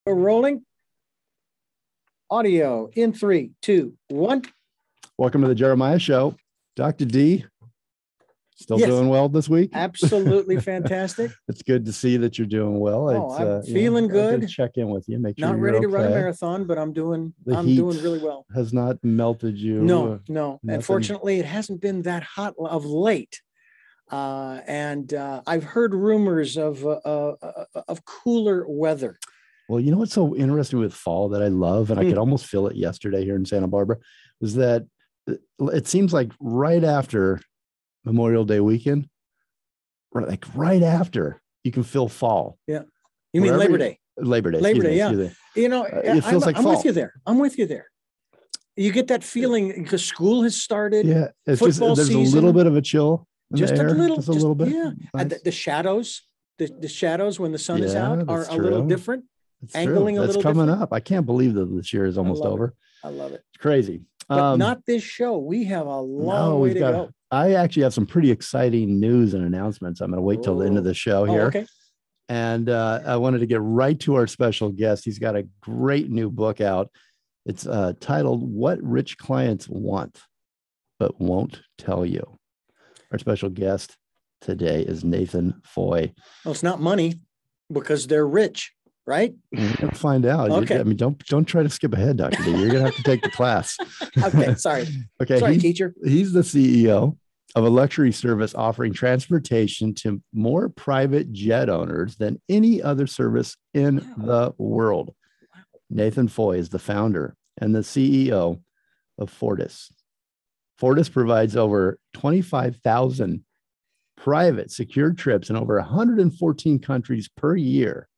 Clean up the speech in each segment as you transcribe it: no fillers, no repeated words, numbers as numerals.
We're rolling. Audio in 3, 2, 1. Welcome to the Jeremiah Show. Dr. D, still doing well this week? Absolutely fantastic. It's good to see that you're doing well. I'm feeling good. Check in with you, make sure not you're ready to okay. run a marathon, but I'm doing really well. Has not melted you. No. Nothing. And fortunately, it hasn't been that hot of late. And I've heard rumors of cooler weather. Well, you know what's so interesting with fall that I love, and I could almost feel it yesterday here in Santa Barbara, is that it seems like right after Memorial Day weekend, like right after, you can feel fall. Yeah. You mean Labor Day? Labor Day. Labor Day, yeah. You know, it feels like fall. I'm with you there. I'm with you there. You get that feeling because school has started. Yeah. It's football just, there's season, a little bit of a chill. Just a little bit. Yeah. Nice. And the shadows, the shadows when the sun is out are a true. Little different. It's angling true. a little coming different. up. I can't believe that this year is almost over. I love it. It's crazy. But not this show. We have a long way to go. I actually have some pretty exciting news and announcements. I'm going to wait till the end of the show here. Okay. And I wanted to get right to our special guest. He's got a great new book out. It's titled What Rich Clients Want, But Won't Tell You. Our special guest today is Nathan Foy. Well, it's not money because they're rich, right? We'll find out. Okay. I mean, don't try to skip ahead, Dr. D. You're going to have to take the class. Okay, sorry. Okay, sorry, teacher. He's the CEO of a luxury service offering transportation to more private jet owners than any other service in the world. Nathan Foy is the founder and the CEO of Fortis. Fortis provides over 25,000 private secured trips in over 114 countries per year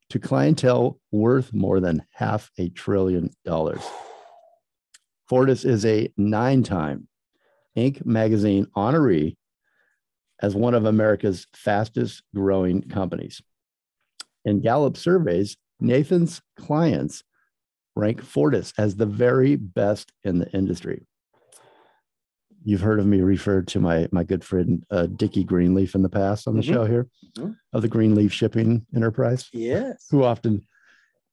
to clientele worth more than $500 billion. Fortis is a 9-time Inc. magazine honoree as one of America's fastest growing companies. In Gallup Surveys, Nathan's clients rank Fortis as the very best in the industry. You've heard of me refer to my good friend Dickie Greenleaf in the past on the show here of the Greenleaf Shipping Enterprise. Yes. Who often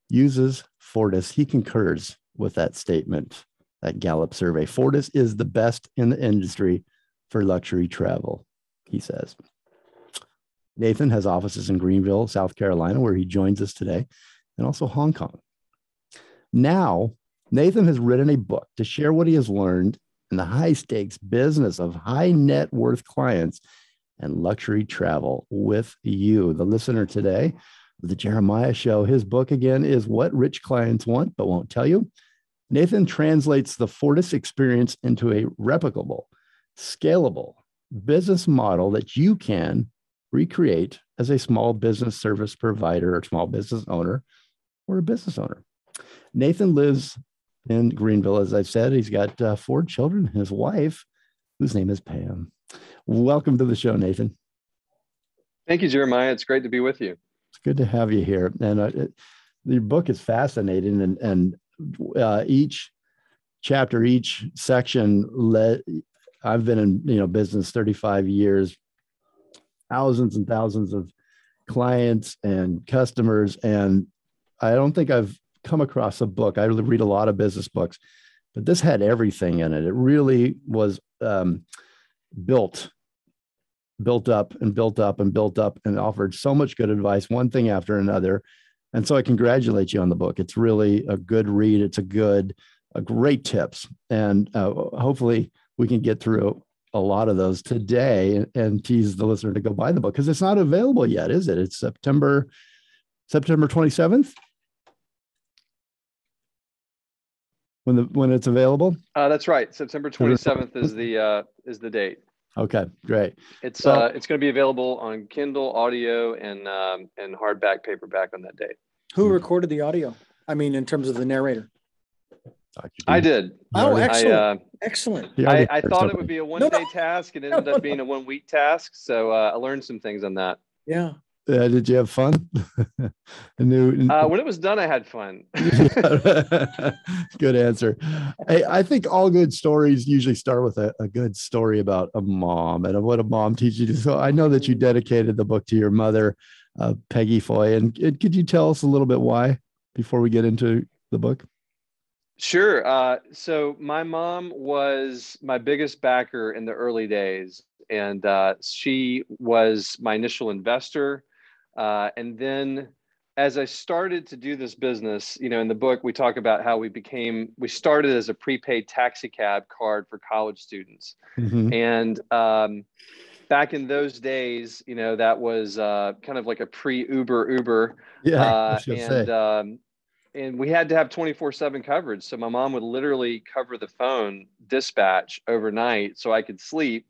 uses Fortis. He concurs with that statement, that Gallup survey. Fortis is the best in the industry for luxury travel, he says. Nathan has offices in Greenville, South Carolina, where he joins us today, and also Hong Kong. Now, Nathan has written a book to share what he has learned in the high-stakes business of high net worth clients and luxury travel with you, the listener today, the Jeremiah Show. His book, again, is What Rich Clients Want But Won't Tell You. Nathan translates the Fortis experience into a replicable, scalable business model that you can recreate as a small business service provider or small business owner or a business owner. Nathan lives in Greenville, as I've said. He's got 4 children, his wife, whose name is Pam. Welcome to the show, Nathan. Thank you, Jeremiah. It's great to be with you. It's good to have you here. And your book is fascinating, and each chapter, each section, I've been in business 35 years, thousands and thousands of clients and customers, and I don't think I've come across a book. I read a lot of business books, but this had everything in it. It really was built up and offered so much good advice, one thing after another. And so I congratulate you on the book. It's really a good read. It's a great tips. And hopefully we can get through a lot of those today and tease the listener to go buy the book, because it's not available yet, is it? It's September 27th. When it's available? That's right. September 27th is the date. Okay, great. It's going to be available on Kindle, audio, and hardback, paperback on that date. Who recorded the audio? I mean, in terms of the narrator. I did. Oh, excellent. Excellent. I thought it would be a one-day task. It ended up being a one-week task. So I learned some things on that. Yeah. Did you have fun? When it was done, I had fun. Good answer. Hey, I think all good stories usually start with a good story about a mom and what a mom teaches you. So I know that you dedicated the book to your mother, Peggy Foy. And could you tell us a little bit why? before we get into the book? Sure. So my mom was my biggest backer in the early days, and she was my initial investor. And then as I started to do this business, in the book, we talk about how we started as a prepaid taxi cab card for college students. Mm-hmm. And back in those days, that was kind of like a pre-Uber. Yeah, And we had to have 24/7 coverage. So my mom would literally cover the phone dispatch overnight so I could sleep.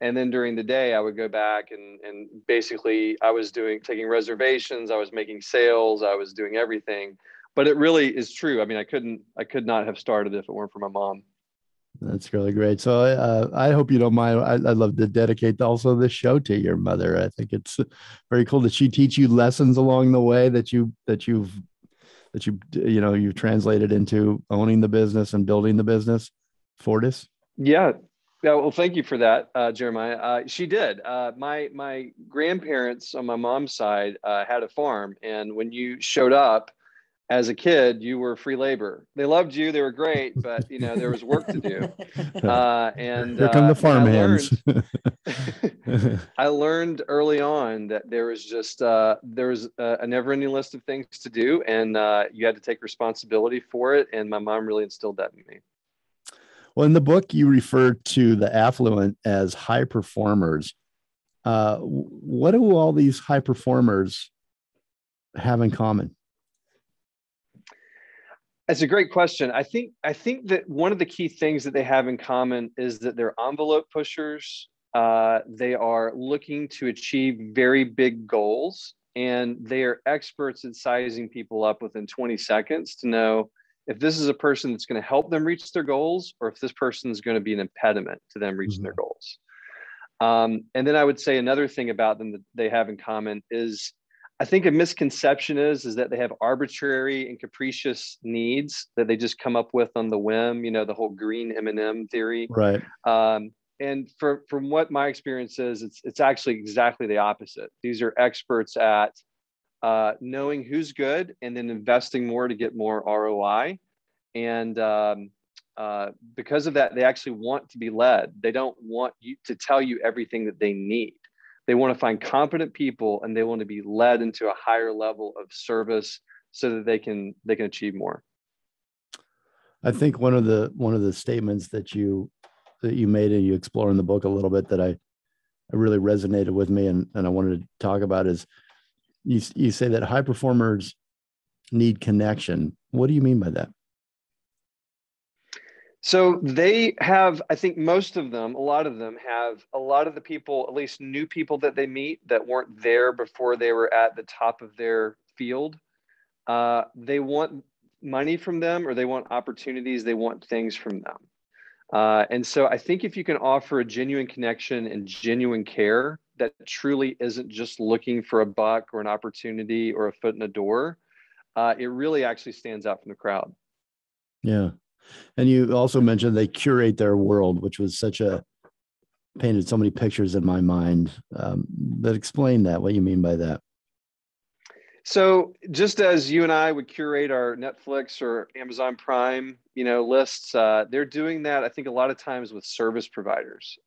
And then during the day, I would go back and basically I was taking reservations, I was making sales, I was doing everything. But it really is true. I mean, I could not have started if it weren't for my mom. That's really great. So I hope you don't mind. I'd love to dedicate also this show to your mother. I think it's very cool that she teach you lessons along the way that you've translated into owning the business and building the business, Fortis. Yeah. Well, thank you for that, Jeremiah. She did. My grandparents on my mom's side had a farm, and when you showed up as a kid, you were free labor. They loved you; they were great, but there was work to do. And here come the farm hands. I learned early on that there was a never-ending list of things to do, and you had to take responsibility for it. And my mom really instilled that in me. Well, in the book, you refer to the affluent as high performers. What do all these high performers have in common? That's a great question. I think that one of the key things that they have in common is that they're envelope pushers. They are looking to achieve very big goals, and they are experts at sizing people up within 20 seconds to know if this is a person that's going to help them reach their goals or if this person is going to be an impediment to them reaching their goals. And then I would say another thing about them that they have in common is I think a misconception is that they have arbitrary and capricious needs that they just come up with on the whim, the whole green M&M theory. Right. And from what my experience is, it's actually exactly the opposite. These are experts at knowing who's good and then investing more to get more ROI. And because of that, they actually want to be led. They don't want you to tell you everything that they need. They want to find competent people, and they want to be led into a higher level of service so that they can achieve more. I think one of the statements that you made and you explore in the book a little bit that I really resonated with me and I wanted to talk about is you say that high performers need connection. What do you mean by that? So they have, I think most of them, a lot of them have a lot of the people, at least new people that they meet that weren't there before they were at the top of their field. They want money from them, or they want opportunities. They want things from them. And so I think if you can offer a genuine connection and genuine care that truly isn't just looking for a buck or an opportunity or a foot in a door, it really actually stands out from the crowd. Yeah. And you also mentioned they curate their world, which was painted so many pictures in my mind. But explain that, what you mean by that. So just as you and I would curate our Netflix or Amazon Prime, lists, they're doing that, I think, a lot of times with service providers.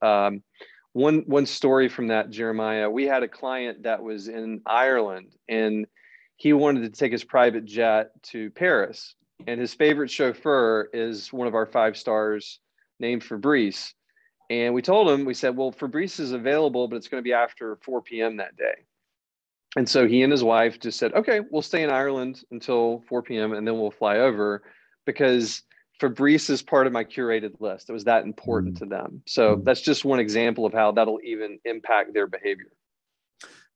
One story from that, Jeremiah, we had a client that was in Ireland, and he wanted to take his private jet to Paris. And his favorite chauffeur is one of our 5 stars named Fabrice. And we told him, we said, well, Fabrice is available, but it's going to be after 4 p.m. that day. And so he and his wife just said, okay, we'll stay in Ireland until 4 p.m. and then we'll fly over, because Fabrice is part of my curated list. It was that important to them. So that's just one example of how that'll even impact their behavior.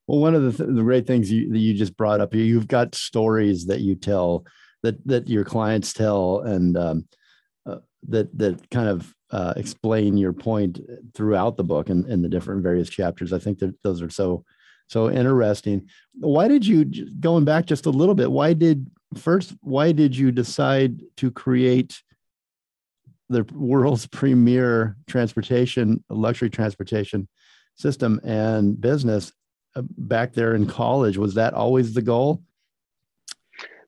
Well, one of the great things that you just brought up, you've got stories that you tell, that your clients tell, and that kind of explain your point throughout the book and in the different various chapters. I think that those are so interesting. Why did you, going back just a little bit, why did you decide to create the world's premier luxury transportation system and business back there in college? Was that always the goal?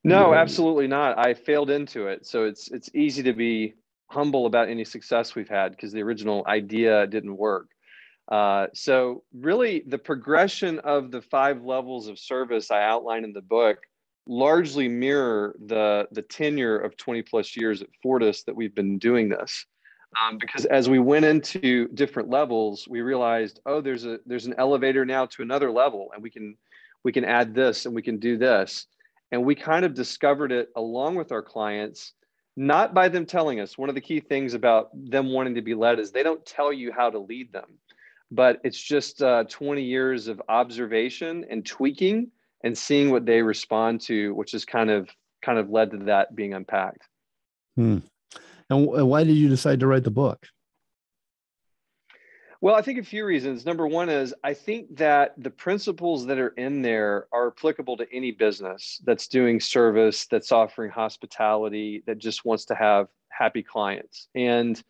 No, absolutely not. I failed into it. So it's easy to be humble about any success we've had because the original idea didn't work. So really the progression of the 5 levels of service I outline in the book largely mirror the tenure of 20 plus years at Fortis that we've been doing this. Because as we went into different levels, we realized, oh, there's an elevator now to another level, and we can add this and we can do this. And we kind of discovered it along with our clients, not by them telling us. One of the key things about them wanting to be led is they don't tell you how to lead them, but it's just 20 years of observation and tweaking and seeing what they respond to, which has kind of led to that being unpacked. And why did you decide to write the book? Well, I think a few reasons. Number one is I think that the principles that are in there are applicable to any business that's doing service, that's offering hospitality, that just wants to have happy clients. And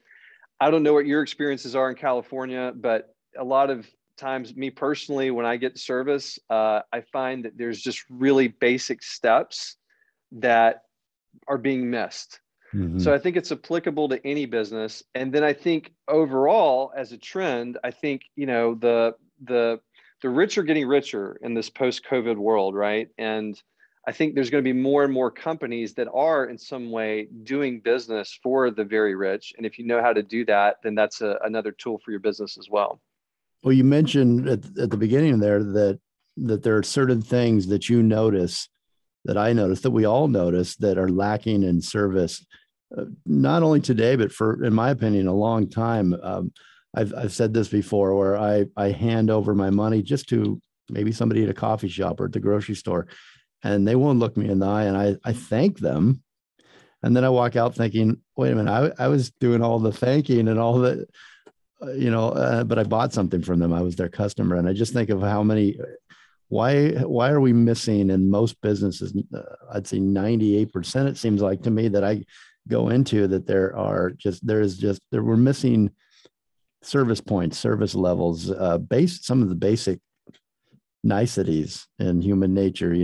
I don't know what your experiences are in California, but a lot of times, me personally, when I get service, I find that there's just really basic steps that are being missed. So I think it's applicable to any business. And then I think overall, as a trend, I think, the rich are getting richer in this post-COVID world, right? And I think there's going to be more and more companies that are in some way doing business for the very rich. And if you know how to do that, then that's another tool for your business as well. Well, you mentioned at the beginning there that there are certain things that you notice, that I notice, that we all notice, that are lacking in service. Not only today, but for, in my opinion, a long time. I've said this before, where I hand over my money just to maybe somebody at a coffee shop or at the grocery store, and they won't look me in the eye, and I thank them. And then I walk out thinking, wait a minute, I was doing all the thanking and all the, but I bought something from them. I was their customer. And I just think of how many, why are we missing in most businesses? I'd say 98%, it seems like to me, that I go into, that we're missing service points, service levels, some of the basic niceties in human nature,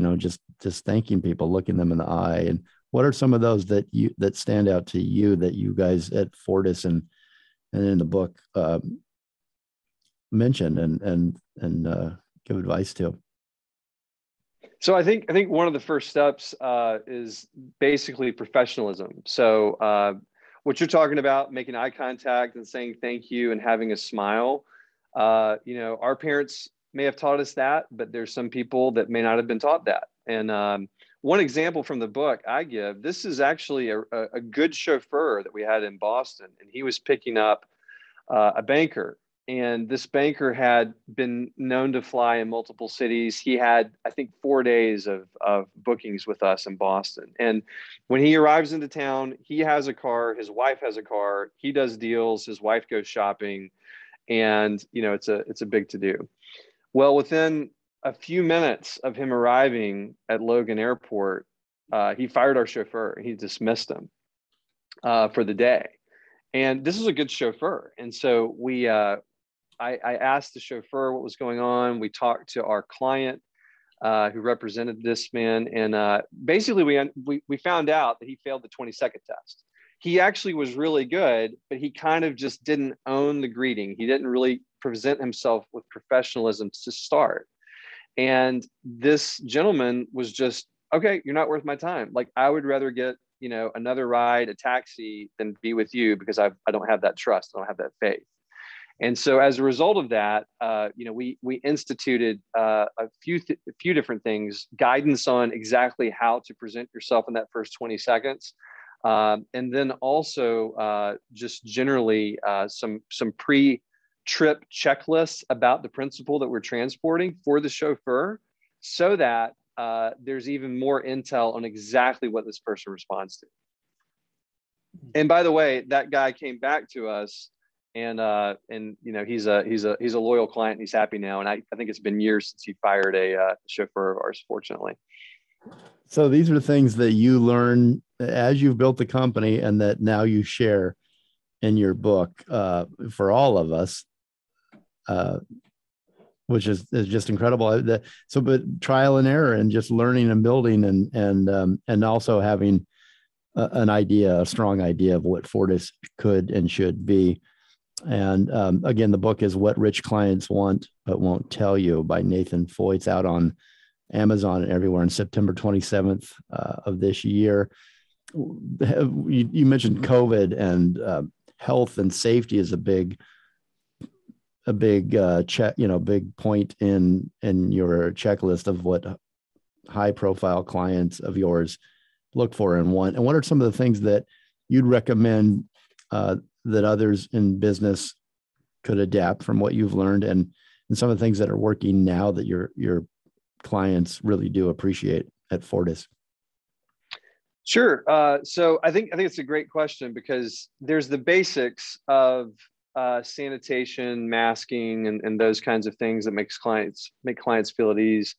just thanking people, looking them in the eye. And what are some of those that stand out to you, that you guys at Fortis and in the book mention and give advice to? So I think one of the first steps is basically professionalism. So what you're talking about, making eye contact and saying thank you and having a smile, our parents may have taught us that, but there's some people that may not have been taught that. And one example from the book I give, this is actually a good chauffeur that we had in Boston, and he was picking up a banker. And this banker had been known to fly in multiple cities. He had, I think, 4 days of bookings with us in Boston. And when he arrives into town, he has a car, his wife has a car, he does deals, his wife goes shopping, and it's a big to-do. Well, within a few minutes of him arriving at Logan Airport, he fired our chauffeur. He dismissed him for the day. And this is a good chauffeur. And so I asked the chauffeur what was going on. We talked to our client who represented this man. And basically we found out that he failed the 20-second test. He actually was really good, but he kind of just didn't own the greeting. He didn't really present himself with professionalism to start. And this gentleman was just, okay, you're not worth my time. Like, I would rather get, another ride, a taxi, than be with you, because I don't have that trust. I don't have that faith. And so as a result of that, we instituted a few different things, guidance on exactly how to present yourself in that first 20 seconds. And then also just generally some pre-trip checklists about the principle that we're transporting for the chauffeur, so that there's even more intel on exactly what this person responds to. And by the way, that guy came back to us, and he's a loyal client, and he's happy now. And I think it's been years since he fired a chauffeur of ours, fortunately. So these are things that you learn as you've built the company, and that now you share in your book for all of us. which is just incredible. But trial and error and just learning and building and also having a strong idea of what Fortis could and should be. And again, the book is What Rich Clients Want But Won't Tell You by Nathan Foy. It's out on Amazon and everywhere on September 27th of this year. You mentioned COVID, and health and safety is a big big point in your checklist of what high profile clients of yours look for and want. And what are some of the things that you'd recommend that others in business could adapt from what you've learned, and some of the things that are working now that your clients really do appreciate at Fortis? Sure. So I think it's a great question, because there's the basics of sanitation, masking, and those kinds of things that make clients feel at ease.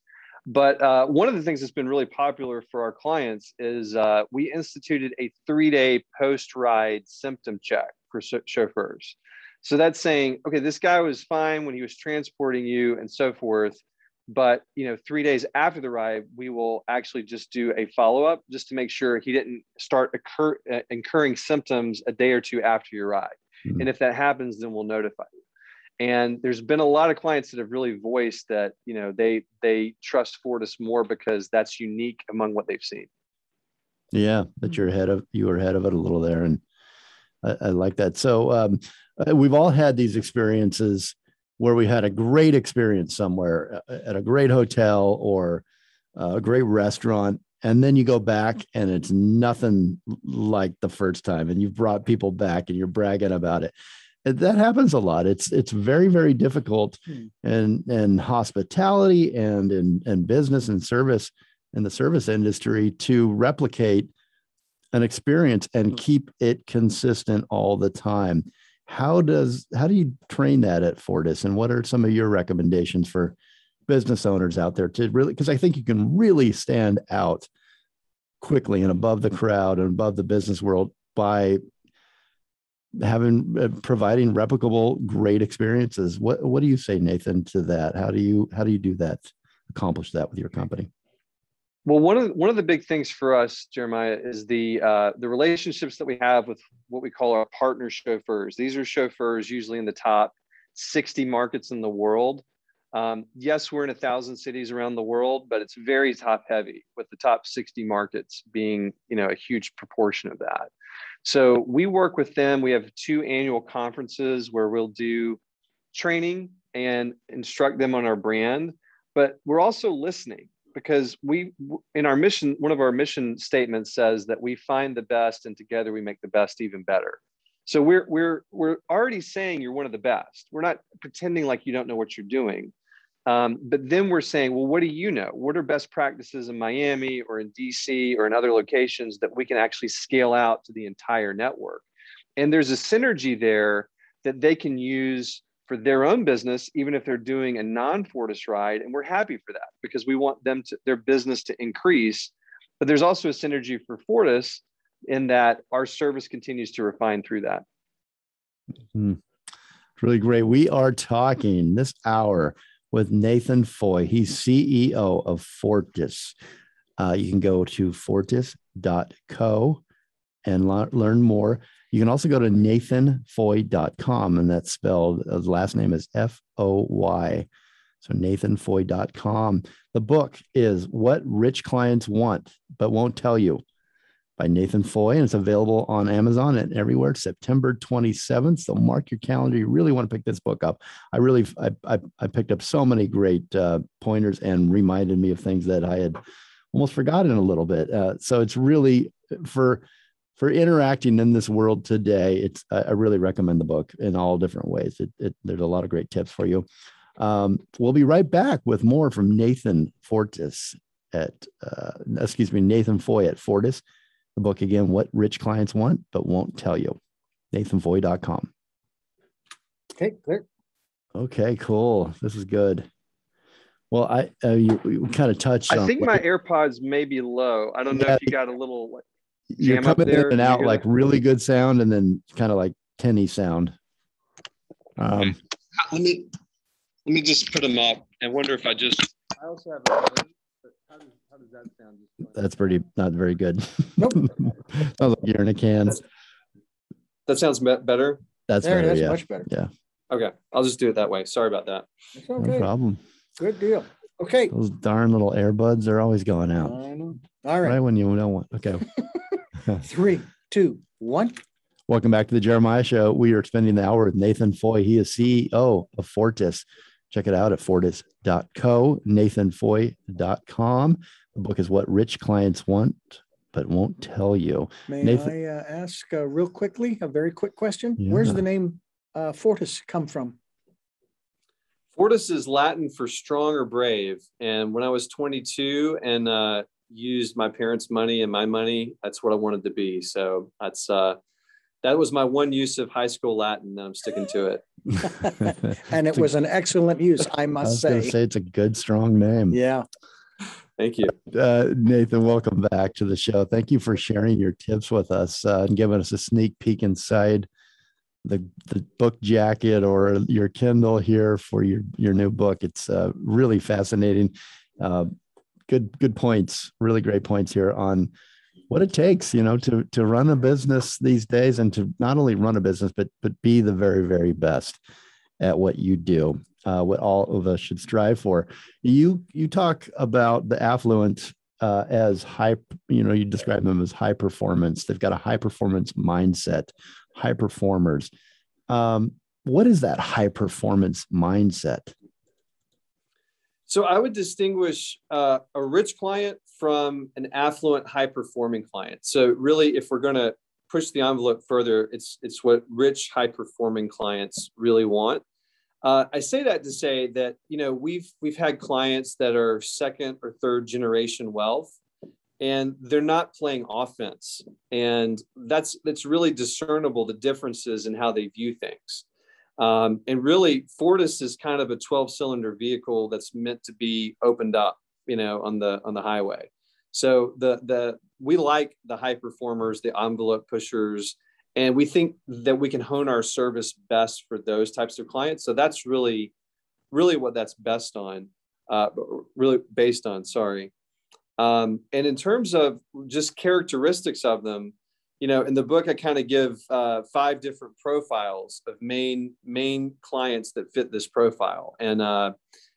But one of the things that's been really popular for our clients is we instituted a 3-day post-ride symptom check for chauffeurs. So that's saying, okay, this guy was fine when he was transporting you and so forth, but 3 days after the ride, we will actually just do a follow-up just to make sure he didn't start incurring symptoms a day or two after your ride. Mm-hmm. And if that happens, then we'll notify you. And there's been a lot of clients that have really voiced that, they trust Fortis more because that's unique among what they've seen. Yeah, that you were ahead of it a little there. And I like that. So we've all had these experiences where we had a great experience somewhere at a great hotel or a great restaurant. And then you go back and it's nothing like the first time. And you've brought people back and you're bragging about it. That happens a lot. It's very, very difficult in hospitality and in business and service in the service industry to replicate an experience and keep it consistent all the time. How do you train that at Fortis? And what are some of your recommendations for business owners out there to really, because I think you can really stand out quickly and above the crowd and above the business world by providing replicable, great experiences. What do you say, Nathan, to that? How do you do that, accomplish that with your company? Well, one of the big things for us, Jeremiah, is the relationships that we have with what we call our partner chauffeurs. These are chauffeurs usually in the top 60 markets in the world. Yes, we're in 1,000 cities around the world, but it's very top heavy, with the top 60 markets being, a huge proportion of that. So we work with them. We have 2 annual conferences where we'll do training and instruct them on our brand, but we're also listening, because in our mission, one of our mission statements says that we find the best and together we make the best even better. So we're already saying you're one of the best. We're not pretending like you don't know what you're doing. But then we're saying, well, what do you know? What are best practices in Miami or in DC or in other locations that we can actually scale out to the entire network? And there's a synergy there that they can use for their own business, even if they're doing a non-Fortis ride. And we're happy for that, because we want their business to increase. But there's also a synergy for Fortis in that our service continues to refine through that. Mm-hmm. It's really great. We are talking this hour with Nathan Foy. He's CEO of Fortis. You can go to fortis.co and learn more. You can also go to nathanfoy.com, and that's spelled, his last name is Foy. So nathanfoy.com. The book is What Rich Clients Want But Won't Tell You by Nathan Foy, and it's available on Amazon and everywhere, September 27th. So mark your calendar. You really want to pick this book up. I picked up so many great pointers and reminded me of things that I had almost forgotten a little bit. So it's really for interacting in this world today. I really recommend the book in all different ways. There's a lot of great tips for you. We'll be right back with more from Nathan Nathan Foy at Fortis. The book again, What Rich Clients Want But Won't Tell You. nathanfoy.com. Okay, clear. Okay, cool. This is good. Well, you kind of touched on. I think my AirPods may be low. I don't know if you got a little you're coming in and out, like really good sound and then kind of like tinny sound. Let me Let me just put them up and wonder if I also have a link, but how does that sound? That's not very good. Nope. Sounds like you're in a can. That sounds better. That's there better. it is, Yeah. much better. Yeah. Okay. I'll just do it that way. Sorry about that. It's okay. No problem. Good deal. Okay. Those darn little earbuds are always going out. I know. All right. Right when you don't want. Okay. 3, 2, 1. Welcome back to the Jeremiah Show. We are spending the hour with Nathan Foy. He is CEO of Fortis. Check it out at fortis.co, nathanfoy.com. The book is What Rich Clients Want, but Won't Tell You. May Nathan, I ask real quickly, a very quick question? Yeah. Where's the name Fortis come from? Fortis is Latin for strong or brave. And when I was 22 and used my parents' money and my money, that's what I wanted to be. So that's that was my one use of high school Latin, and I'm sticking to it. And it was an excellent use, I must I was say. say it's a good, strong name. Yeah. Thank you. Nathan, welcome back to the show. Thank you for sharing your tips with us and giving us a sneak peek inside the book jacket or your Kindle here for your new book. It's really fascinating. Good points, really great points here on what it takes, to run a business these days, and to not only run a business, but be the very, very best at what you do, what all of us should strive for. You talk about the affluent as high, you describe them as high performance. They've got a high performance mindset, high performers. What is that high performance mindset? So I would distinguish a rich client from an affluent, high-performing client. So really, if we're going to push the envelope further, it's what rich, high-performing clients really want. I say that to say that we've had clients that are second or third generation wealth, and they're not playing offense, and that's really discernible, the differences in how they view things. And really, Fortis is kind of a 12-cylinder vehicle that's meant to be opened up, on the highway. So we like the high performers, the envelope pushers, and we think that we can hone our service best for those types of clients. So that's really what that's based on. Sorry. And in terms of just characteristics of them, in the book, I kind of give 5 different profiles of main clients that fit this profile. And,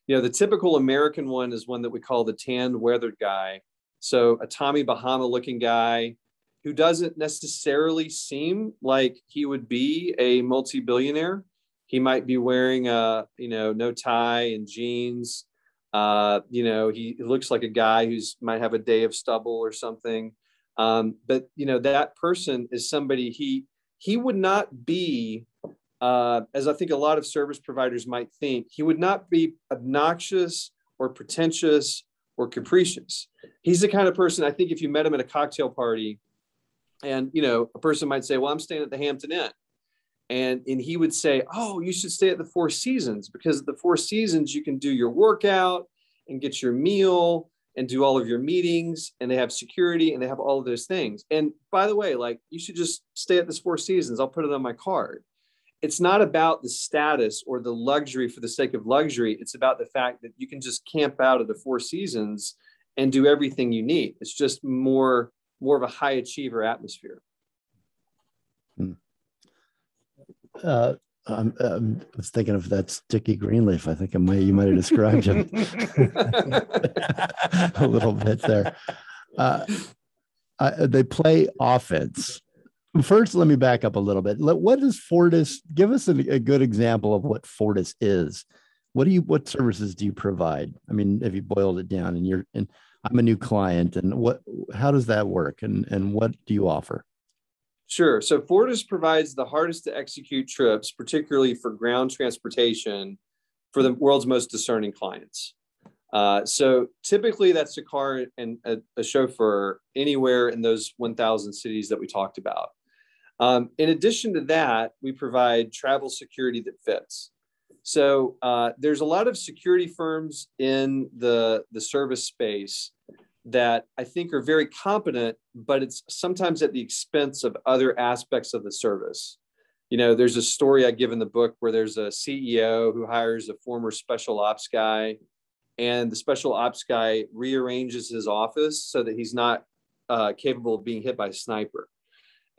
the typical American one is one that we call the tanned, weathered guy. So a Tommy Bahama looking guy who doesn't necessarily seem like he would be a multi-billionaire. He might be wearing no tie and jeans. He looks like a guy who's might have a day of stubble or something. But that person is somebody he would not be, as I think a lot of service providers might think, he would not be obnoxious or pretentious or capricious. He's the kind of person, I think, if you met him at a cocktail party, and a person might say, "Well, I'm staying at the Hampton Inn," and he would say, "Oh, you should stay at the Four Seasons, because at the Four Seasons you can do your workout and get your meal and do all of your meetings, and they have security and they have all of those things. And by the way, you should just stay at this Four Seasons. I'll put it on my card." It's not about the status or the luxury for the sake of luxury. It's about the fact that you can just camp out at the Four Seasons and do everything you need. It's just more of a high achiever atmosphere. I was thinking of that Dickie Greenleaf. I think you might have described him a little bit there. They play offense. First, let me back up a little bit. What is Fortis? Give us a good example of what Fortis is. What services do you provide? I mean, if you boiled it down, and I'm a new client, and how does that work, and what do you offer? Sure. So Fortis provides the hardest to execute trips, particularly for ground transportation, for the world's most discerning clients. So typically that's a car and a chauffeur anywhere in those 1,000 cities that we talked about. In addition to that, we provide travel security that fits. So there's a lot of security firms in the service space that I think are very competent, but it's sometimes at the expense of other aspects of the service. there's a story I give in the book where there's a CEO who hires a former special ops guy, and the special ops guy rearranges his office so that he's not capable of being hit by a sniper.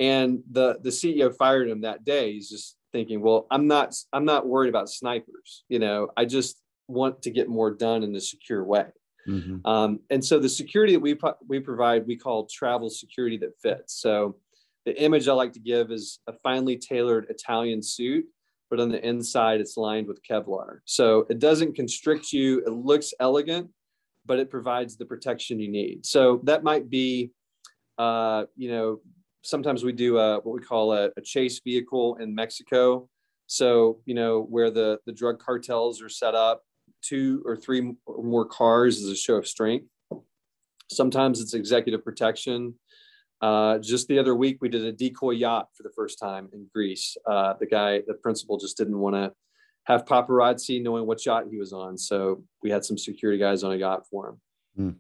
And the CEO fired him that day. He's just thinking, well, I'm not worried about snipers. I just want to get more done in a secure way. Mm-hmm. And so the security that we provide, we call travel security that fits. So the image I like to give is a finely tailored Italian suit, but on the inside, it's lined with Kevlar. So it doesn't constrict you. It looks elegant, but it provides the protection you need. So that might be, sometimes we do what we call a chase vehicle in Mexico. So, where the drug cartels are set up, 2 or 3 or more cars as a show of strength. Sometimes it's executive protection. Just the other week, we did a decoy yacht for the first time in Greece. The principal just didn't want to have paparazzi knowing what yacht he was on. So we had some security guys on a yacht for him.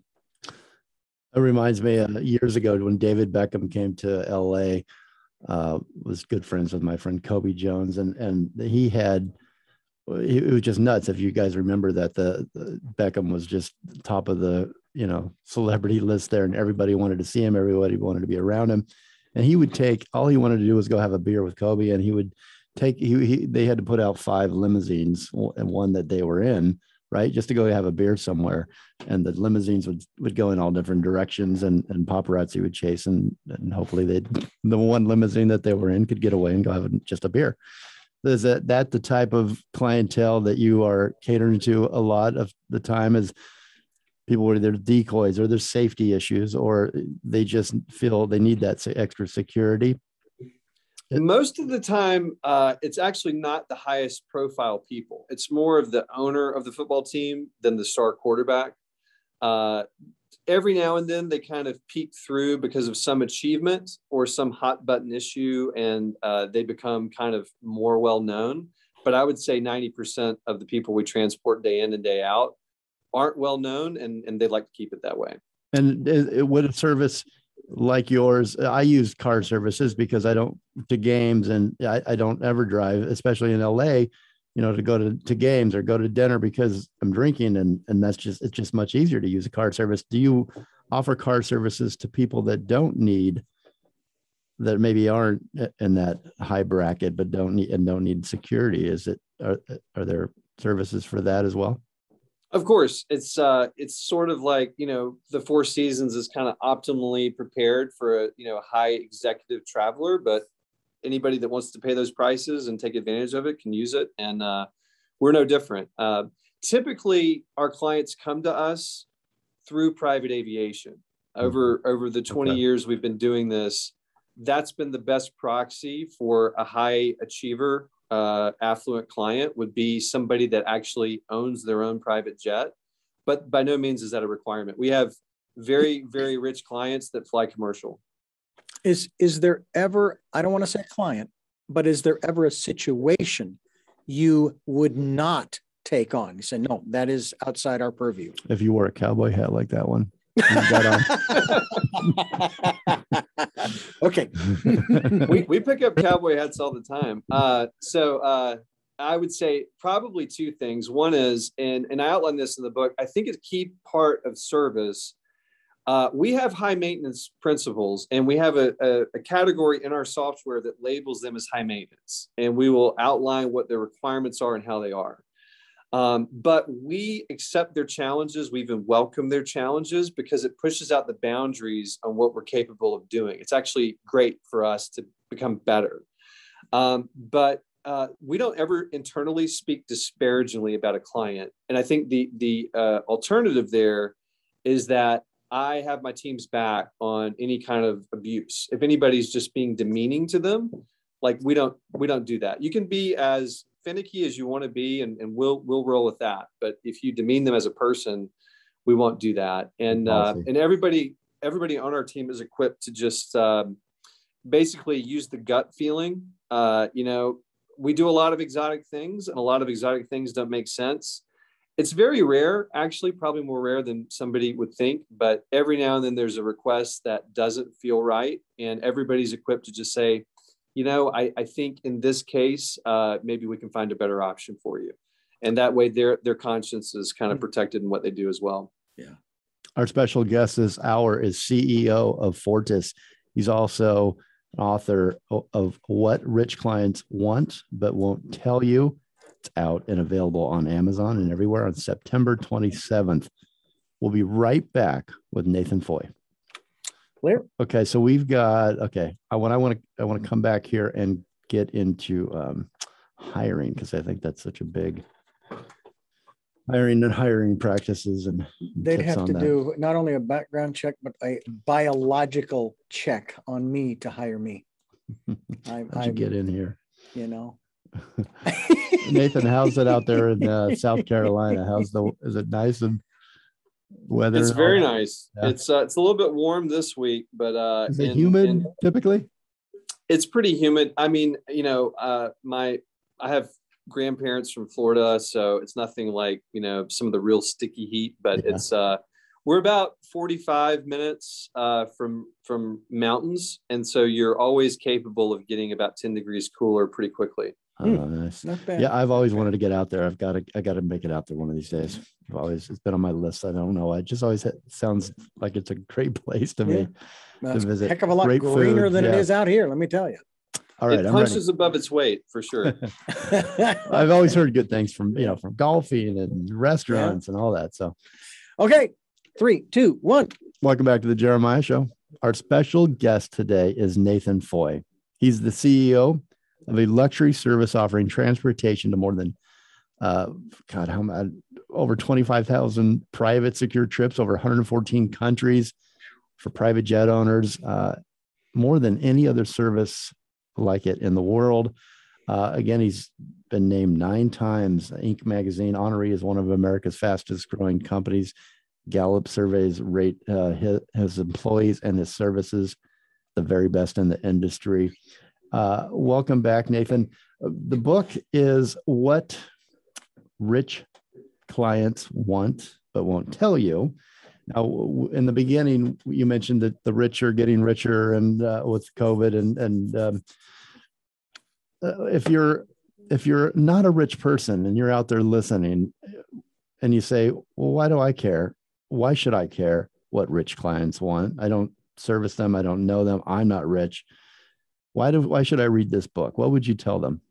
It reminds me years ago when David Beckham came to LA, was good friends with my friend Kobe Jones. And it was just nuts. If you guys remember that the Beckham was just top of the, celebrity list there, and everybody wanted to see him. Everybody wanted to be around him. And he would all he wanted to do was go have a beer with Kobe. And he would they had to put out 5 limousines and one that they were in, right, just to go have a beer somewhere. And the limousines would go in all different directions, and paparazzi would chase, and hopefully the one limousine that they were in could get away and go have just a beer. Is that the type of clientele that you are catering to a lot of the time? Is people where there's decoys, or there's safety issues, or they just feel they need that extra security? Most of the time, it's actually not the highest profile people. It's more of the owner of the football team than the star quarterback. Every now and then they kind of peek through because of some achievement or some hot button issue, and they become kind of more well known. But I would say 90% of the people we transport day in and day out aren't well known, and they like to keep it that way. And would a service like yours, I use car services because I don't to games, and I don't ever drive, especially in LA, to go to games or go to dinner because I'm drinking, and it's just much easier to use a car service. Do you offer car services to people that maybe aren't in that high bracket, but don't need security? Are there services for that as well? Of course, it's sort of like, the Four Seasons is kind of optimally prepared for a high executive traveler, but anybody that wants to pay those prices and take advantage of it can use it. And we're no different. Typically, our clients come to us through private aviation. Over the 20 years we've been doing this, that's been the best proxy for a high achiever. Affluent client would be somebody that actually owns their own private jet, but by no means is that a requirement. We have very, very rich clients that fly commercial. Is there ever, I don't want to say client, but is there ever a situation you would not take on? You say, no, that is outside our purview. If you wore a cowboy hat like that one. Okay. we pick up cowboy hats all the time. So I would say probably 2 things. One is, and I outline this in the book, I think a key part of service, we have high maintenance principles, and we have a category in our software that labels them as high maintenance, and we will outline what their requirements are and how they are. But we accept their challenges. We even welcome their challenges because it pushes out the boundaries on what we're capable of doing. It's actually great for us to become better. But we don't ever internally speak disparagingly about a client. And I think the alternative there is that I have my team's back on any kind of abuse. If anybody's just being demeaning to them, like we don't do that. You can be as finicky as you want to be, and we'll roll with that. But if you demean them as a person, we won't do that. And and everybody on our team is equipped to just basically use the gut feeling. We do a lot of exotic things, and a lot of exotic things don't make sense. It's very rare, actually, probably more rare than somebody would think. But every now and then there's a request that doesn't feel right, and everybody's equipped to just say, I think in this case, maybe we can find a better option for you. And that way their conscience is kind of protected in what they do as well. Yeah. Our special guest this hour is CEO of Fortis. He's also an author of What Rich Clients Want But Won't Tell You. It's out and available on Amazon and everywhere on September 27th. We'll be right back with Nathan Foy. Clear. Okay, so we've got, I want to come back here and get into hiring, because I think that's such a big hiring practices, and they'd have to do not only a background check, but a biological check on me to hire me. How'd you get in here? Nathan, how's it out there in South Carolina? Is it nice and weather? It's very nice. Yeah. It's a little bit warm this week, but is it humid typically? It's pretty humid. I mean, I have grandparents from Florida, so it's nothing like some of the real sticky heat, but it's we're about 45 minutes from mountains, and so you're always capable of getting about 10 degrees cooler pretty quickly. Oh, nice. Not bad. Yeah, I've always wanted to get out there. I got to make it out there one of these days. It's been on my list. I don't know. It just always sounds like it's a great place to me to visit. Heck of a lot greener than it is out here, let me tell you. All right, it punches above its weight for sure. I've always heard good things from golfing and restaurants and all that. So, okay, 3, 2, 1. Welcome back to the Jeremiah Show. Our special guest today is Nathan Foy. He's the CEO of a luxury service offering transportation to more than over 25,000 private secure trips over 114 countries for private jet owners, more than any other service like it in the world. Again, he's been named 9 times. Inc. magazine honoree is one of America's fastest growing companies. Gallup Surveys rate his employees and his services the very best in the industry. Welcome back, Nathan. The book is What Rich Clients Want But Won't Tell You. Now, in the beginning, you mentioned that the rich are getting richer, and with COVID, and if you're not a rich person and you're out there listening, and you say, "Well, why do I care? Why should I care what rich clients want? I don't service them. I don't know them. I'm not rich. Why should I read this book?" What would you tell them?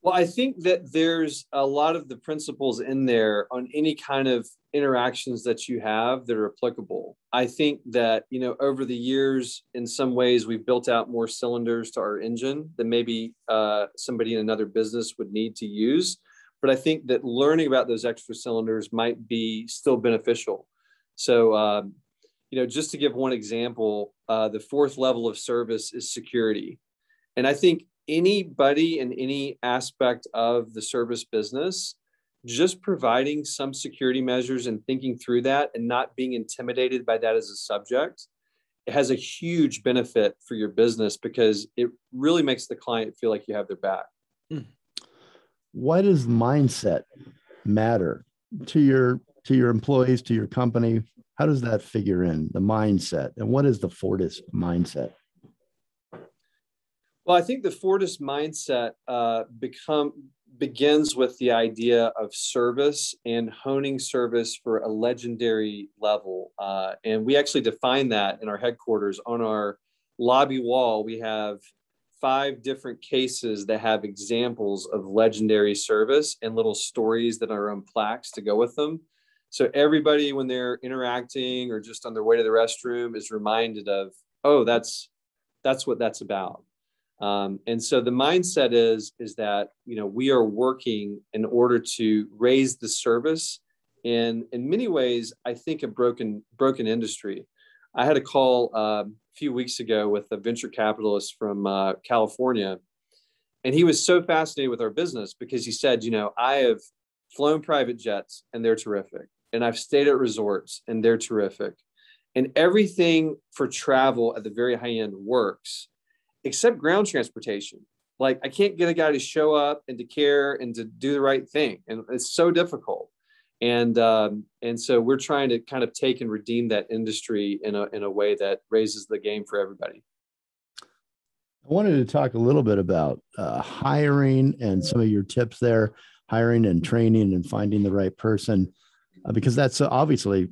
Well, I think that there's a lot of the principles in there on any kind of interactions that you have that are applicable. I think that, over the years, in some ways, we've built out more cylinders to our engine than maybe somebody in another business would need to use. But I think that learning about those extra cylinders might be still beneficial. So, just to give one example, the 4th level of service is security. And I think anybody in any aspect of the service business, just providing some security measures and thinking through that and not being intimidated by that as a subject, it has a huge benefit for your business, because it really makes the client feel like you have their back. Why does mindset matter to your employees, to your company? How does that figure in, the mindset? And what is the Fortis mindset? Well, I think the Fortis mindset begins with the idea of service and honing service for a legendary level. And we actually define that in our headquarters. On our lobby wall, we have 5 different cases that have examples of legendary service and little stories that are on plaques to go with them. So everybody, when they're interacting or just on their way to the restroom, is reminded of, oh, that's what that's about. And so the mindset is that, we are working in order to raise the service in many ways, I think, a broken industry. I had a call a few weeks ago with a venture capitalist from California, and he was so fascinated with our business because he said, I have flown private jets and they're terrific. And I've stayed at resorts and they're terrific. And everything for travel at the very high end works, except ground transportation. Like, I can't get a guy to show up and to care and to do the right thing. And it's so difficult. And so we're trying to kind of take and redeem that industry in a way that raises the game for everybody. I wanted to talk a little bit about hiring and some of your tips there, hiring and training and finding the right person, because that's obviously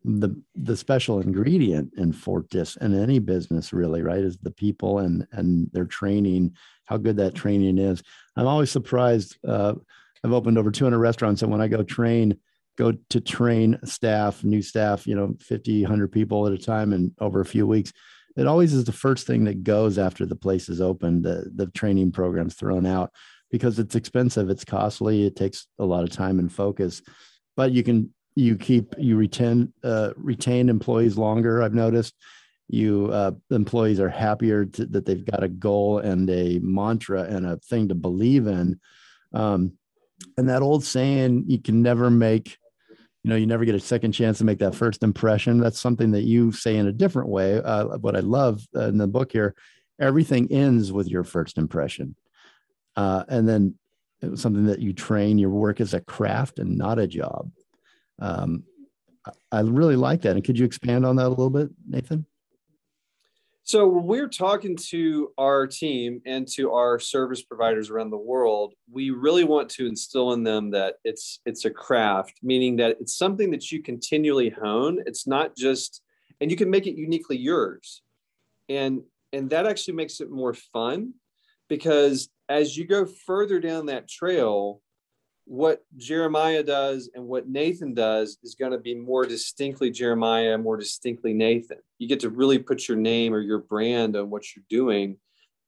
the special ingredient in Fortis and any business really, right? Is the people and their training, how good that training is. I'm always surprised. I've opened over 200 restaurants, and when I go to train staff, new staff, 50, 100 people at a time and over a few weeks, it always is the first thing that goes after the place is open. The training program's thrown out because it's expensive, it's costly, it takes a lot of time and focus. But you retain employees longer. I've noticed employees are happier that they've got a goal and a mantra and a thing to believe in. And that old saying, you never get a second chance to make that first impression. That's something that you say in a different way. What I love in the book here, everything ends with your first impression. And then it was something that you train. Your work is a craft and not a job. I really like that. And could you expand on that a little bit, Nathan? So when we're talking to our team and to our service providers around the world, we really want to instill in them that it's a craft, meaning that it's something that you continually hone. It's not just, and you can make it uniquely yours. And that actually makes it more fun, because as you go further down that trail, what Jeremiah does and what Nathan does is going to be more distinctly Jeremiah, more distinctly Nathan. You get to really put your name or your brand on what you're doing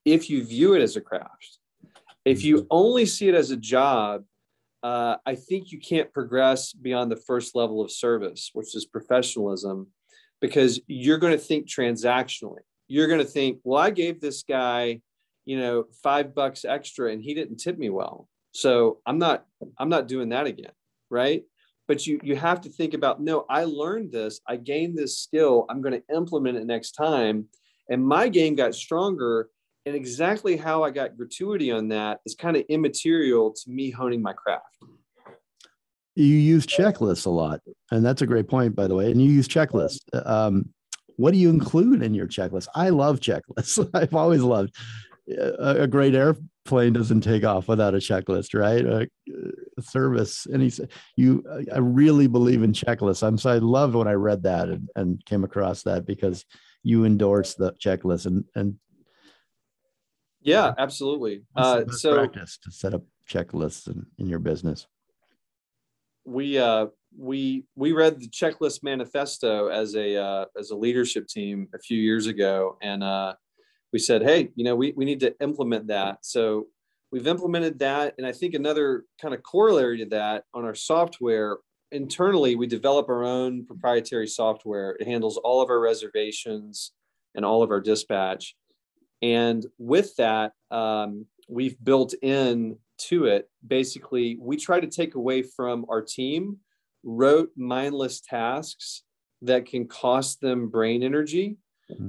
if you view it as a craft. If you only see it as a job, I think you can't progress beyond the first level of service, which is professionalism, because you're going to think transactionally. You're going to think, well, I gave this guy, $5 extra and he didn't tip me well, so I'm not doing that again, right? But you have to think about, no, I learned this, I gained this skill, I'm going to implement it next time, and my game got stronger. And exactly how I got gratuity on that is kind of immaterial to me honing my craft. You use checklists a lot, and that's a great point, by the way. And you use checklists. What do you include in your checklist? I love checklists. I've always loved a great airplane doesn't take off without a checklist, right? A service. I really believe in checklists. I loved when I read that and came across that, because you endorse the checklist and yeah, absolutely. So practice to set up checklists in your business. We read the checklist manifesto as a leadership team a few years ago, and we said, hey, we need to implement that. So we've implemented that, and I think another kind of corollary to that, on our software internally, we develop our own proprietary software. It handles all of our reservations and all of our dispatch. And with that, we've built in to it, basically, we try to take away from our team rote, mindless tasks that can cost them brain energy,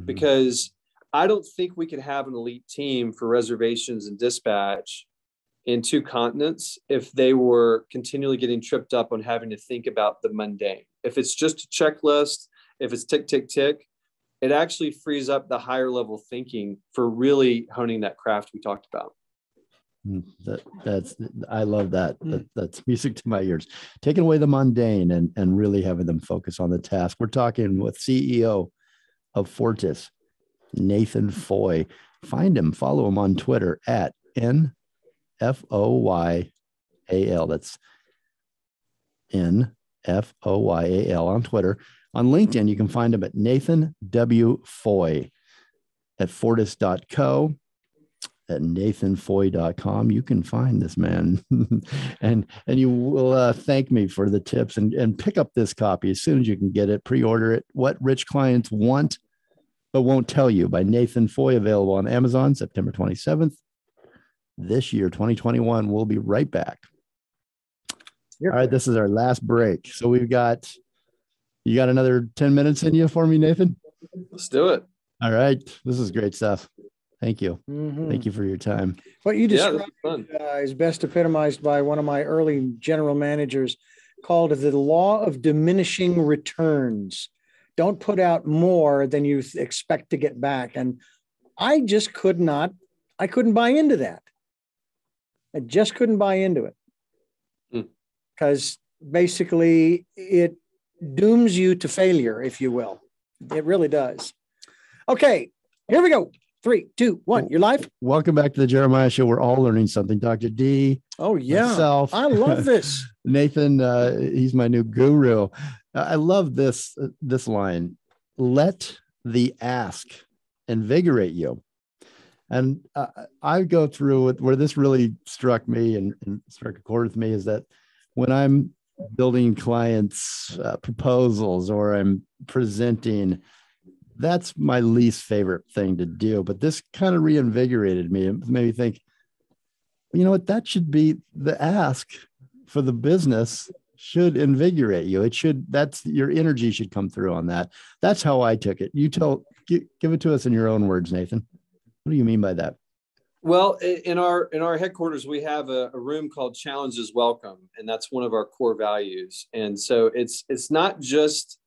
because I don't think we could have an elite team for reservations and dispatch in 2 continents if they were continually getting tripped up on having to think about the mundane. If it's just a checklist, if it's tick, tick, tick, it actually frees up the higher level thinking for really honing that craft we talked about. I love that. That's music to my ears. Taking away the mundane and really having them focus on the task. We're talking with CEO of Fortis, Nathan Foy. Find him, follow him on Twitter at NFOYAL. That's NFOYAL on Twitter. On LinkedIn, you can find him at Nathan W. Foy. At Fortis.co, at nathanfoy.com. You can find this man and you will thank me for the tips, and pick up this copy as soon as you can get it. Pre-order it. What Rich Clients Want But Won't Tell You by Nathan Foy, available on Amazon September 27th this year, 2021. We'll be right back. All right, this is our last break. So you got another 10 minutes in you for me, Nathan? Let's do it. All right. This is great stuff. Thank you. Thank you for your time. What you described is best epitomized by one of my early general managers, called the law of diminishing returns. Don't put out more than you expect to get back. And I just could not I couldn't buy into that. I just couldn't buy into it because basically it dooms you to failure, if you will. It really does. Okay, here we go. 3, 2, 1. You're live. Welcome back to the Jeremiah Show. We're all learning something. Dr. D. Oh, yeah. Myself. I love this. Nathan, he's my new guru. I love this line. Let the ask invigorate you. And I go through it where this really struck me and struck a chord with me is that when I'm building clients' proposals or I'm presenting, that's my least favorite thing to do. But this kind of reinvigorated me. It made me think, you know what, that should be the ask for the business should invigorate you. It should, that's your energy should come through on that. That's how I took it. You give it to us in your own words, Nathan. What do you mean by that? Well, in our headquarters, we have a room called Challenges Welcome, and that's one of our core values. And so it's not just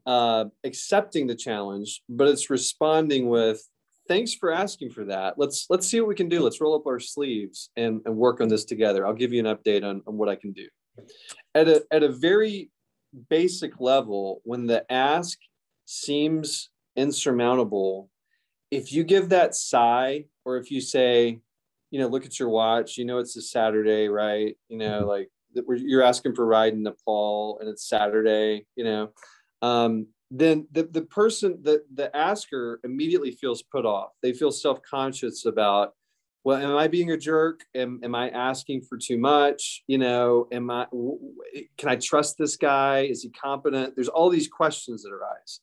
accepting the challenge, but it's responding with, thanks for asking for that. Let's see what we can do. Let's roll up our sleeves and work on this together. I'll give you an update on what I can do. At a very basic level, when the ask seems insurmountable, if you give that sigh, or if you say, look at your watch, it's a Saturday, right? Like you're asking for a ride in Nepal and it's Saturday, then the person, the asker immediately feels put off. They feel self-conscious about, well, am I being a jerk? Am I asking for too much? Can I trust this guy? Is he competent? There's all these questions that arise.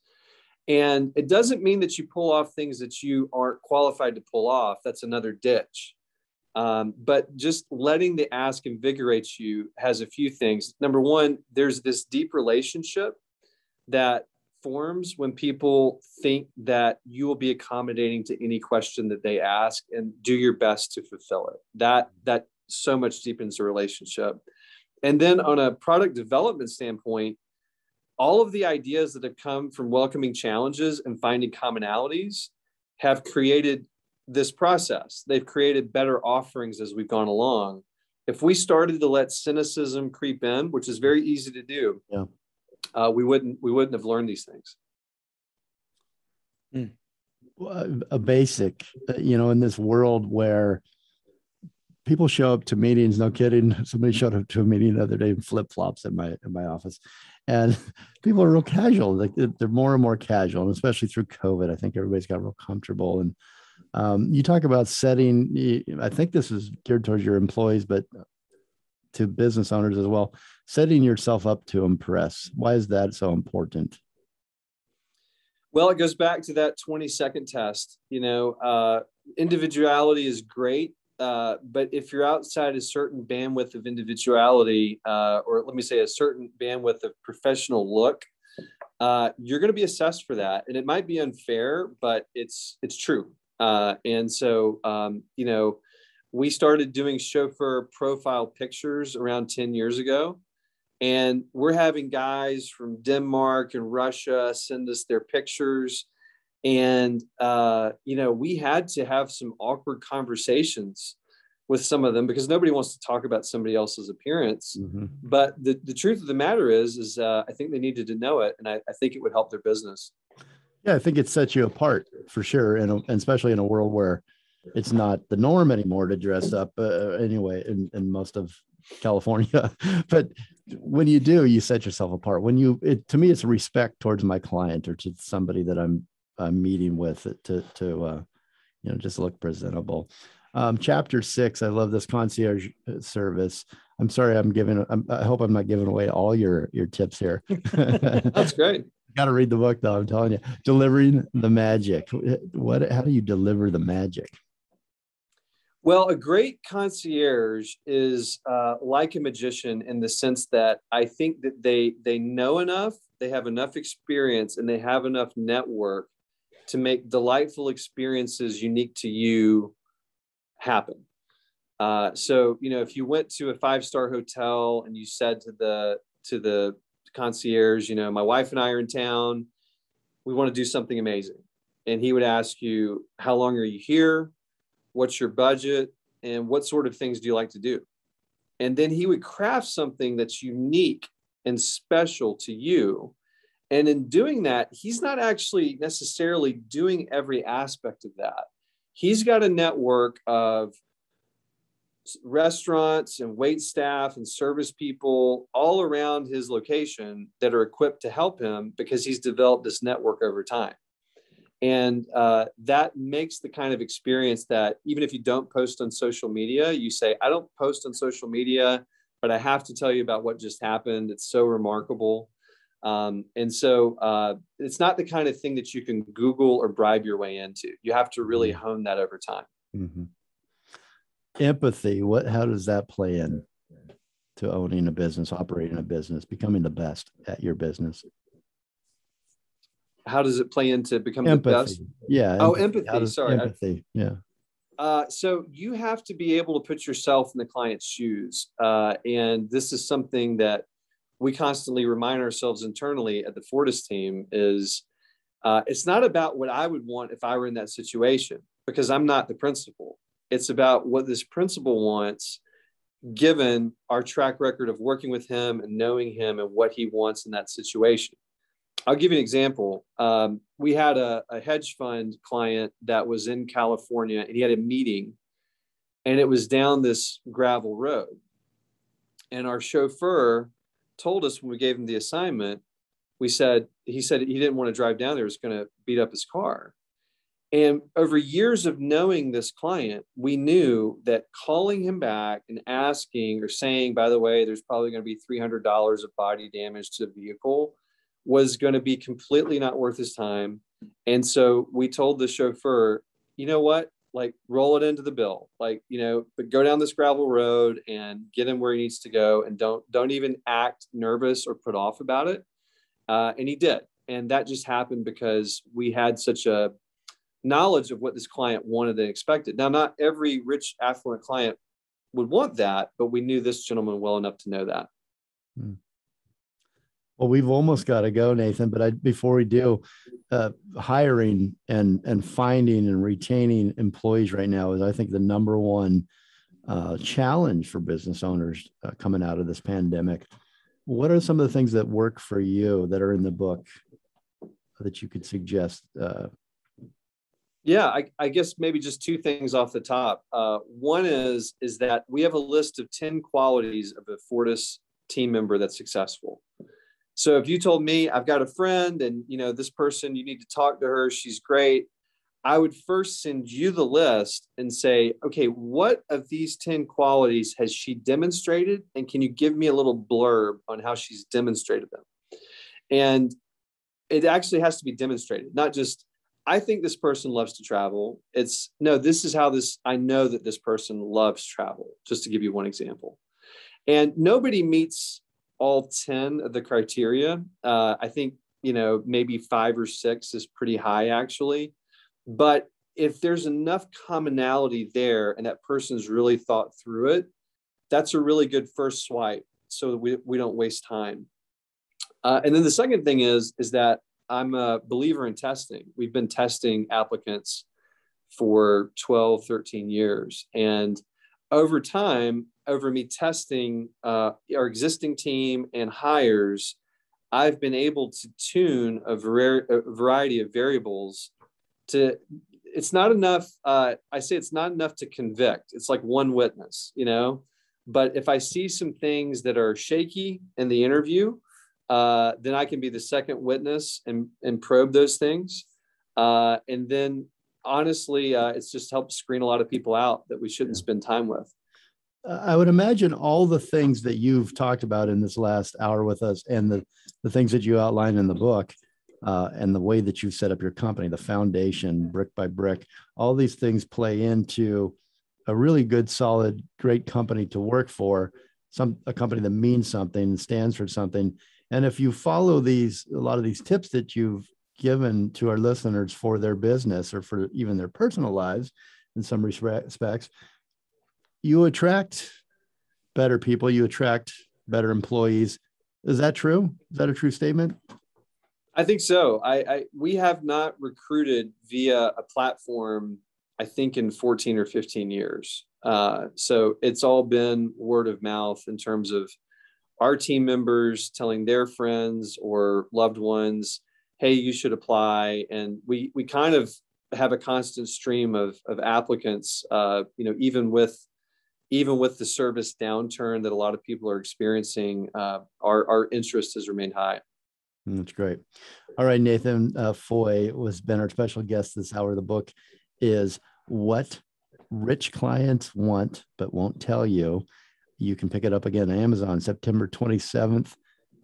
And it doesn't mean that you pull off things that you aren't qualified to pull off. That's another ditch. But just letting the ask invigorate you has a few things. Number one, there's this deep relationship that forms when people think that you will be accommodating to any question that they ask and do your best to fulfill it. That so much deepens the relationship. And then on a product development standpoint, all of the ideas that have come from welcoming challenges and finding commonalities have created this process. They've created better offerings as we've gone along. If we started to let cynicism creep in, which is very easy to do, we wouldn't have learned these things. A basic, in this world where people show up to meetings, no kidding. Somebody showed up to a meeting the other day in flip-flops in my office. And people are real casual. Like they're more and more casual, and especially through COVID, I think everybody's got real comfortable. And you talk about setting, I think this is geared towards your employees, but to business owners as well, setting yourself up to impress. Why is that so important? Well, it goes back to that 20-second test. Individuality is great. But if you're outside a certain bandwidth of individuality, or let me say a certain bandwidth of professional look, you're going to be assessed for that. And it might be unfair, but it's true. And so, we started doing chauffeur profile pictures around 10 years ago. And we're having guys from Denmark and Russia send us their pictures. And, we had to have some awkward conversations with some of them because nobody wants to talk about somebody else's appearance. Mm-hmm. But the truth of the matter is I think they needed to know it. And I think it would help their business. Yeah, I think it sets you apart for sure. And especially in a world where it's not the norm anymore to dress up anyway, in most of California. But when you do, you set yourself apart. To me, it's a respect towards my client or to somebody that I'm meeting with to just look presentable. Chapter 6, I love this concierge service. I'm sorry, I hope I'm not giving away all your tips here. That's great. Got to read the book though. I'm telling you, delivering the magic. How do you deliver the magic? Well, a great concierge is like a magician in the sense that I think that they know enough, they have enough experience, and they have enough network to make delightful experiences unique to you happen. So, if you went to a 5-star hotel and you said to the concierge, my wife and I are in town, we want to do something amazing. And he would ask you, how long are you here? what's your budget, and what sort of things do you like to do? And then he would craft something that's unique and special to you. And in doing that, he's not actually necessarily doing every aspect of that. He's got a network of restaurants and wait staff and service people all around his location that are equipped to help him because he's developed this network over time. And that makes the kind of experience that even if you don't post on social media, you say, I don't post on social media, but I have to tell you about what just happened. It's so remarkable. And so it's not the kind of thing that you can Google or bribe your way into. You have to really hone that over time. Mm-hmm. Empathy, how does that play in to owning a business, operating a business, becoming the best at your business? How does it play into becoming empathy. the best? Yeah. Oh, empathy. Sorry. Empathy. Yeah. So you have to be able to put yourself in the client's shoes. And this is something that we constantly remind ourselves internally at the Fortis team is it's not about what I would want if I were in that situation, because I'm not the principal. It's about what this principal wants, given our track record of working with him and knowing him and what he wants in that situation. I'll give you an example. We had a hedge fund client that was in California, and he had a meeting, and it was down this gravel road. And our chauffeur told us when we gave him the assignment, he said he didn't want to drive down there. It was going to beat up his car. And over years of knowing this client, we knew that calling him back and asking or saying, by the way, there's probably going to be $300 of body damage to the vehicle was going to be completely not worth his time. And so we told the chauffeur, you know what, like roll it into the bill, like, but go down this gravel road and get him where he needs to go. And don't even act nervous or put off about it. And he did. And that just happened because we had such a knowledge of what this client wanted and expected. Now, not every rich, affluent client would want that, but we knew this gentleman well enough to know that. Well, we've almost got to go, Nathan, but before we do, hiring and finding and retaining employees right now is, I think, the number one challenge for business owners coming out of this pandemic. What are some of the things that work for you that are in the book that you could suggest? Yeah, I guess maybe just two things off the top. One is that we have a list of 10 qualities of a Fortis team member that's successful. So if you told me I've got a friend and, this person, you need to talk to her, she's great, I would first send you the list and say, okay, what of these 10 qualities has she demonstrated? And can you give me a little blurb on how she's demonstrated them? And it actually has to be demonstrated, not just, I think this person loves to travel. It's no, this is how I know that this person loves travel, just to give you one example. And nobody meets all 10 of the criteria. I think, maybe 5 or 6 is pretty high actually. But if there's enough commonality there and that person's really thought through it, that's a really good first swipe so that we don't waste time. And then the second thing is that I'm a believer in testing. We've been testing applicants for 12, 13 years. And over time, over me testing our existing team and hires, I've been able to tune a variety of variables to, it's not enough. I say it's not enough to convict. It's like one witness, but if I see some things that are shaky in the interview, then I can be the second witness and probe those things. And then honestly, it's just helped screen a lot of people out that we shouldn't spend time with. I would imagine all the things that you've talked about in this last hour with us and the things that you outline in the book and the way that you've set up your company, the foundation, brick by brick, all these things play into a really good, solid, great company to work for, a company that means something and stands for something. And if you follow a lot of these tips that you've given to our listeners for their business or for even their personal lives in some respects, you attract better people, you attract better employees. Is that true? Is that a true statement? I think so. We have not recruited via a platform I think in 14 or 15 years. So it's all been word of mouth in terms of our team members telling their friends or loved ones, hey, you should apply. And we kind of have a constant stream of applicants, even with the service downturn that a lot of people are experiencing, our interest has remained high. That's great. All right, Nathan Foy has been our special guest this hour. The book is What Rich Clients Want But Won't Tell You. You can pick it up again on Amazon September 27th.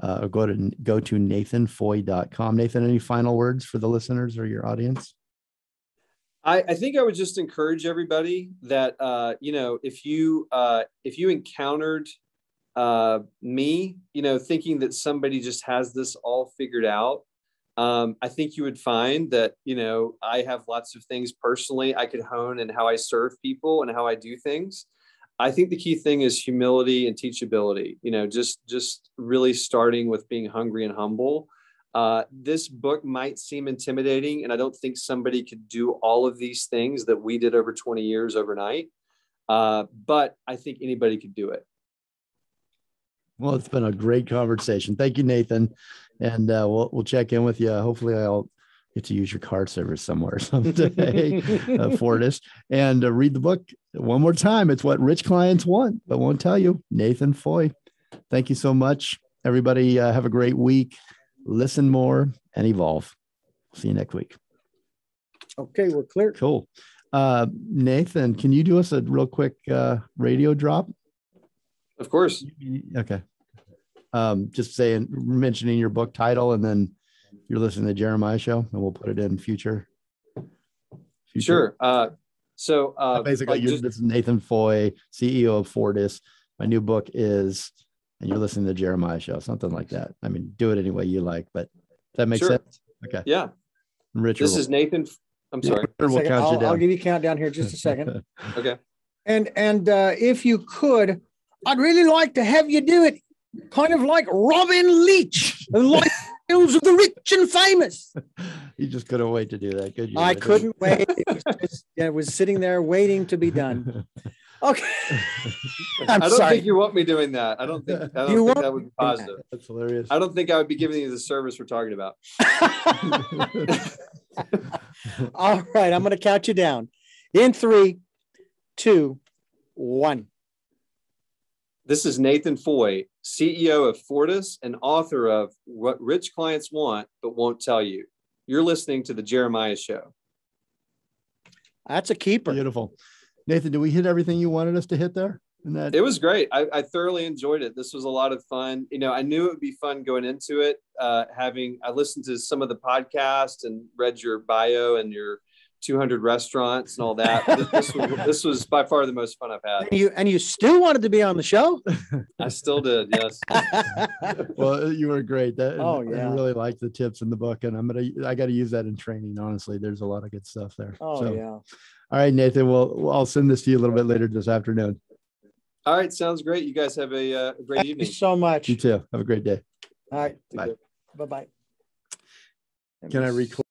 Or go to nathanfoy.com. Nathan, any final words for the listeners or your audience? I think I would just encourage everybody that, if you encountered me, thinking that somebody just has this all figured out, I think you would find that, I have lots of things personally I could hone in how I serve people and how I do things. I think the key thing is humility and teachability, just really starting with being hungry and humble. This book might seem intimidating, and I don't think somebody could do all of these things that we did over 20 years overnight. But I think anybody could do it. Well, it's been a great conversation. Thank you, Nathan. And we'll check in with you. Hopefully I'll get to use your car service somewhere someday, Fortis, and read the book one more time. It's What Rich Clients Want But Won't Tell You. Nathan Foy. Thank you so much. Everybody have a great week. Listen more and evolve. See you next week. Okay, we're clear. Cool. Nathan, can you do us a real quick radio drop? Of course. Okay. Just mentioning your book title, and then you're listening to the Jeremiah Show, and we'll put it in future. Sure. Basically, this is Nathan Foy, CEO of Fortis. My new book is, and you're listening to the Jeremiah Show, something like that. I mean, do it any way you like, but does that make sense? Okay. Yeah. Richard, this is Nathan. I'm sorry. We'll count you down. I'll give you a countdown here just a second. Okay. And if you could, I'd really like to have you do it kind of like Robin Leach, like Tales of the Rich and Famous. You just couldn't wait to do that, could you? I couldn't wait. It was sitting there waiting to be done. Okay. I don't think you want me doing that. I don't think that would be positive. That's hilarious. I don't think I would be giving you the service we're talking about. All right. I'm going to count you down in 3, 2, 1. This is Nathan Foy, CEO of Fortis and author of What Rich Clients Want But Won't Tell You. You're listening to the Jeremiah Show. That's a keeper. Beautiful. Nathan, did we hit everything you wanted us to hit there? It was great. I thoroughly enjoyed it. This was a lot of fun. I knew it would be fun going into it. I listened to some of the podcasts and read your bio and your 200 restaurants and all that. This was by far the most fun I've had. And you still wanted to be on the show? I still did. Yes. Well, you were great. I really liked the tips in the book, and I got to use that in training. Honestly, there's a lot of good stuff there. Yeah. All right, Nathan. Well, I'll send this to you a little bit later this afternoon. All right. Sounds great. You guys have a great evening. Thank you so much. You too. Have a great day. All right. Bye. Bye-bye. Can I record?